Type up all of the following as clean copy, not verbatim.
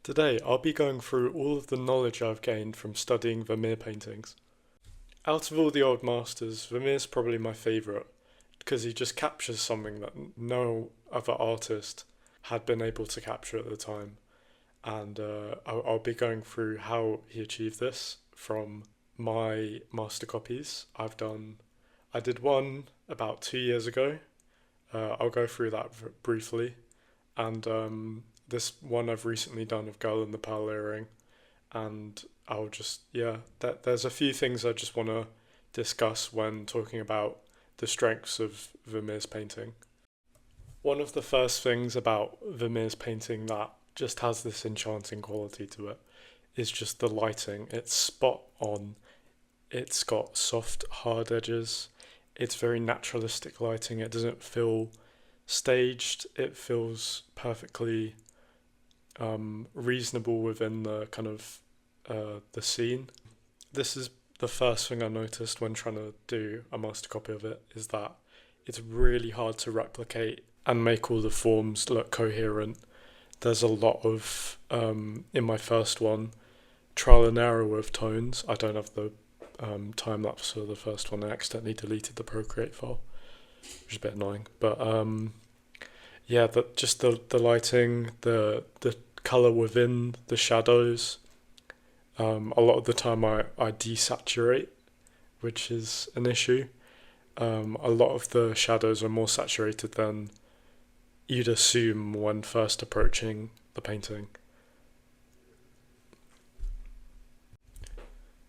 Today, I'll be going through all of the knowledge I've gained from studying Vermeer paintings. Out of all the old masters, Vermeer's probably my favourite because he just captures something that no other artist had been able to capture at the time. And I'll be going through how he achieved this from my master copies. I did one about 2 years ago. I'll go through that briefly. And this one I've recently done of Girl in the Pearl Earring, and there's a few things I just want to discuss when talking about the strengths of Vermeer's painting. One of the first things about Vermeer's painting that just has this enchanting quality to it is just the lighting. It's spot on. It's got soft, hard edges. It's very naturalistic lighting. It doesn't feel staged. It feels perfectly reasonable within the kind of the scene. This is the first thing I noticed when trying to do a master copy of it, is that it's really hard to replicate and make all the forms look coherent. There's a lot of, in my first one, trial and error with tones. I don't have the time lapse for the first one. I accidentally deleted the Procreate file, which is a bit annoying. But just the lighting, the colour within the shadows. A lot of the time I desaturate, which is an issue. A lot of the shadows are more saturated than you'd assume when first approaching the painting.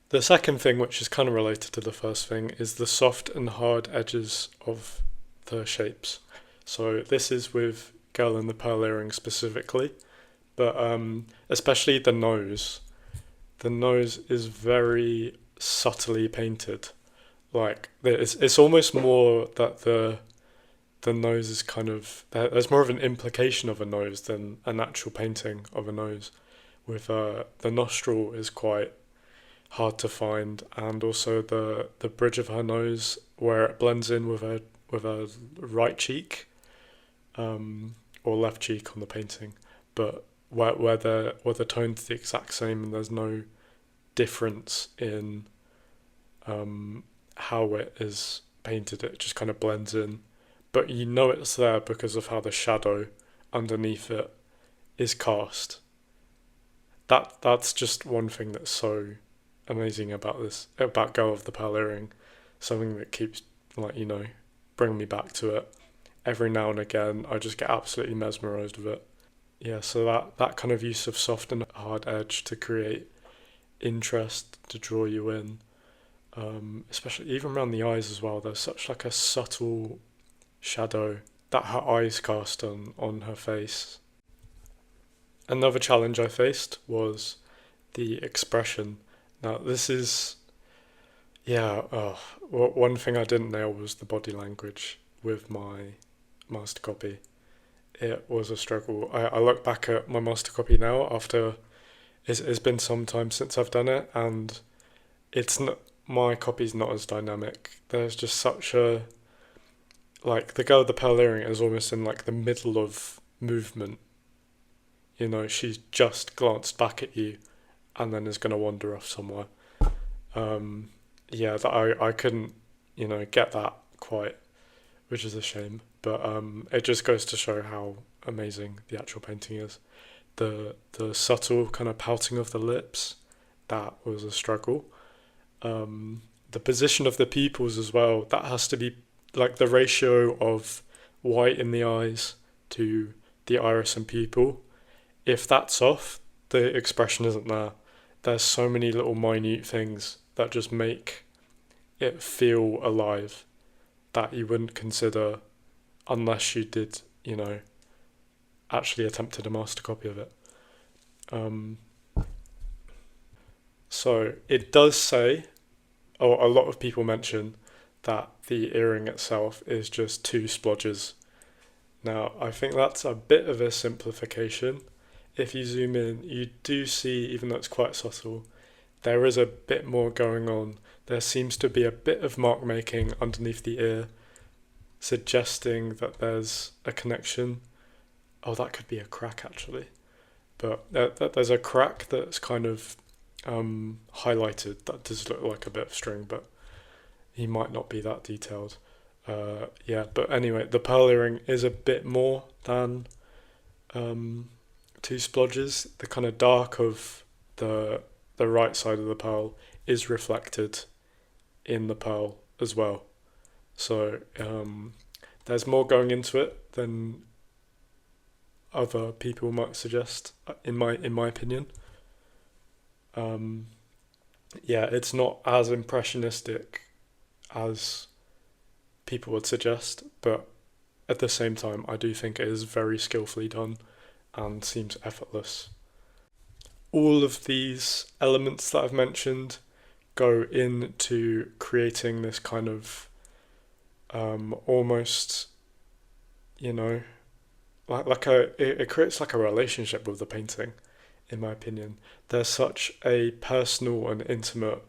The second thing, which is kind of related to the first thing, is the soft and hard edges of the shapes. So this is with Girl in the Pearl Earring specifically, but especially the nose. The nose is very subtly painted. Like it's almost more that the nose is kind of, there's more of an implication of a nose than an actual painting of a nose. With the nostril is quite hard to find, and also the bridge of her nose where it blends in with her right cheek, or left cheek on the painting, but where the tone's the exact same and there's no difference in how it is painted. It just kind of blends in, but you know it's there because of how the shadow underneath it is cast. That's just one thing that's so amazing about Girl of the Pearl Earring. Something that keeps, bringing me back to it. Every now and again I just get absolutely mesmerised with it. Yeah, so that kind of use of soft and hard edge to create interest, to draw you in, especially even around the eyes as well. There's such like a subtle shadow that her eyes cast on her face. Another challenge I faced was the expression. Now this is, one thing I didn't nail was the body language with my master copy. It was a struggle. I look back at my master copy now after it's been some time since I've done it, and it's not, my copy's not as dynamic. There's just such a, like, the Girl with the Pearl Earring is almost in like the middle of movement. She's just glanced back at you and then is going to wander off somewhere. I couldn't, get that quite, which is a shame. But it just goes to show how amazing the actual painting is. The subtle kind of pouting of the lips, that was a struggle. The position of the pupils as well, that has to be like the ratio of white in the eyes to the iris and pupil. If that's off, the expression isn't there. There's so many little minute things that just make it feel alive that you wouldn't consider unless you did, actually attempted a master copy of it. So it does say, or a lot of people mention, that the earring itself is just 2 splodges. Now, I think that's a bit of a simplification. If you zoom in, you do see, even though it's quite subtle, there is a bit more going on. There seems to be a bit of mark making underneath the ear, suggesting that there's a connection. Oh, that could be a crack actually. but there's a crack that's kind of highlighted that does look like a bit of string, but he might not be that detailed. Yeah, but anyway, the pearl earring is a bit more than two splodges. The kind of dark of the right side of the pearl is reflected in the pearl as well. So there's more going into it than other people might suggest, in my opinion. Yeah, it's not as impressionistic as people would suggest, but at the same time, I do think it is very skillfully done and seems effortless. All of these elements that I've mentioned go into creating this kind of almost, you know, it creates like a relationship with the painting, in my opinion. There's such a personal and intimate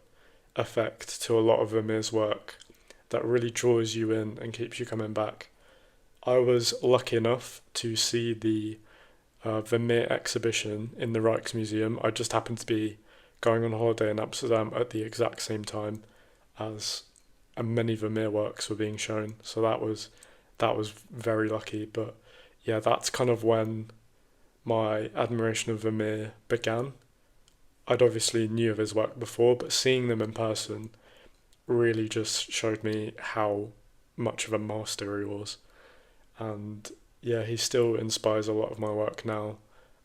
effect to a lot of Vermeer's work that really draws you in and keeps you coming back. I was lucky enough to see the Vermeer exhibition in the Rijksmuseum. I just happened to be going on holiday in Amsterdam at the exact same time as many Vermeer works were being shown, so that was very lucky. But yeah, that's kind of when my admiration of Vermeer began. I'd obviously knew of his work before, but seeing them in person really just showed me how much of a master he was. And yeah, he still inspires a lot of my work now,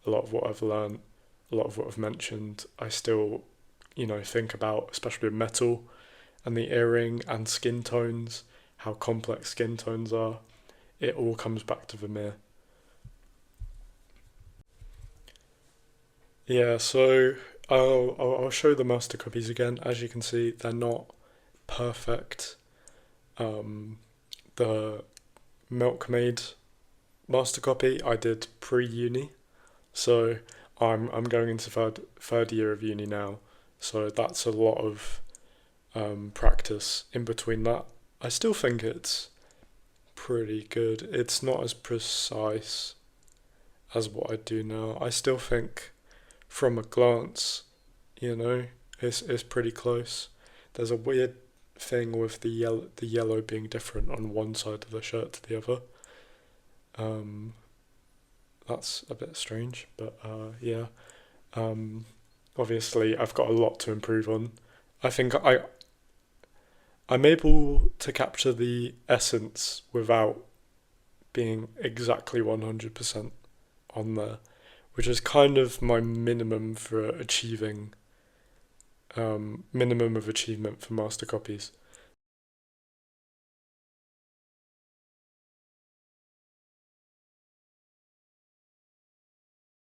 a lot of what I've learned, a lot of what I've mentioned. I still, think about, especially with metal and the earring and skin tones, how complex skin tones are. It all comes back to Vermeer. Yeah, so I'll show the master copies again. As you can see, they're not perfect. The Milkmaid master copy I did pre-uni, so I'm going into third year of uni now. So that's a lot of practice in between that. I still think it's pretty good. It's not as precise as what I do now. I still think from a glance, it's pretty close. There's a weird thing with the yellow being different on one side of the shirt to the other. That's a bit strange, but yeah. Obviously, I've got a lot to improve on. I think I'm able to capture the essence without being exactly 100% on there, which is kind of my minimum for achieving minimum of achievement for master copies.